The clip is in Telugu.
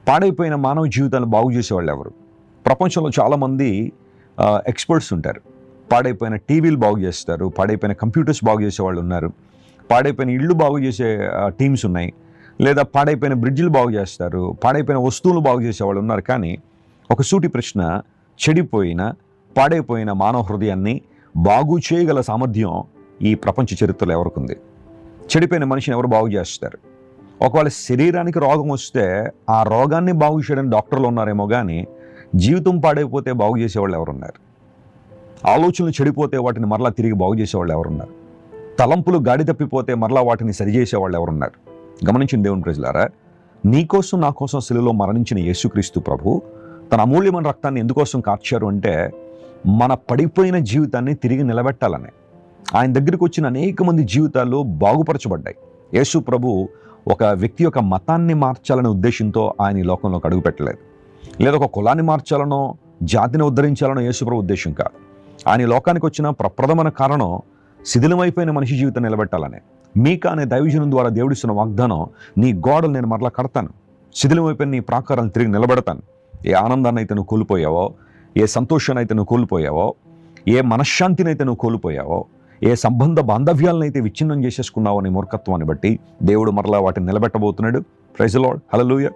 పాడైపోయిన మానవ జీవితాన్ని బాగు చేసేవాళ్ళు ఎవరు? ప్రపంచంలో చాలామంది ఎక్స్పర్ట్స్ ఉంటారు. పాడైపోయిన టీవీలు బాగు చేస్తారు, పాడైపోయిన కంప్యూటర్స్ బాగు చేసేవాళ్ళు ఉన్నారు, పాడైపోయిన ఇళ్ళు బాగు చేసే టీమ్స్ ఉన్నాయి, లేదా పాడైపోయిన బ్రిడ్జిలు బాగు చేస్తారు, పాడైపోయిన వస్తువులు బాగు చేసేవాళ్ళు ఉన్నారు. కానీ ఒక సూటి ప్రశ్న, చెడిపోయిన పాడైపోయిన మానవ హృదయాన్ని బాగు చేయగల సామర్థ్యం ఈ ప్రపంచ చరిత్రలో ఎవరికి ఉంది? చెడిపోయిన మనిషిని ఎవరు బాగు చేస్తారు? ఒకవేళ శరీరానికి రోగం వస్తే ఆ రోగాన్ని బాగు చేయడానికి డాక్టర్లు ఉన్నారేమో కానీ జీవితం పాడైపోతే బాగు చేసేవాళ్ళు ఎవరున్నారు? ఆలోచనలు చెడిపోతే వాటిని మరలా తిరిగి బాగు చేసేవాళ్ళు ఎవరున్నారు? తలంపులు గాడి తప్పిపోతే మరలా వాటిని సరిచేసేవాళ్ళు ఎవరున్నారు? గమనించిన దేవుని ప్రజలారా, నీకోసం నా కోసం శిలువలో మరణించిన యేసుక్రీస్తు ప్రభు తన అమూల్యమైన రక్తాన్ని ఎందుకోసం కార్చారు అంటే మన పడిపోయిన జీవితాన్ని తిరిగి నిలబెట్టాలని. ఆయన దగ్గరికి వచ్చిన అనేక మంది జీవితాలు బాగుపరచబడ్డాయి. యేసు ప్రభు ఒక వ్యక్తి యొక్క మతాన్ని మార్చాలనే ఉద్దేశంతో ఆయన ఈ లోకంలోకి అడుగు పెట్టలేదు, లేదా ఒక కులాన్ని మార్చాలనో జాతిని ఉద్ధరించాలనో యేసు ప్రభు ఉద్దేశం కాదు. ఆయన ఈ లోకానికి వచ్చిన ప్రప్రథమైన కారణం శిథిలమైపోయిన మనిషి జీవితం నిలబెట్టాలని. మీకా అనే దైవజనం ద్వారా దేవుడిస్తున్న వాగ్దానం, నీ గోడలు నేను మరలా కడతాను, శిథిలమైపోయిన నీ ప్రాకారాలను తిరిగి నిలబెడతాను. ఏ ఆనందాన్ని అయితే నువ్వు కోల్పోయావో, ఏ సంతోషాన్ని అయితే నువ్వు కోల్పోయావో, ఏ మనశ్శాంతిని అయితే నువ్వు కోల్పోయావో, ఏ సంబంధ బాంధవ్యాలను అయితే విచ్ఛిన్నం చేసేసుకున్నావో నీ మూర్ఖత్వాన్ని బట్టి దేవుడు మరలా వాటిని నిలబెట్టబోతున్నాడు. Praise the Lord, hallelujah.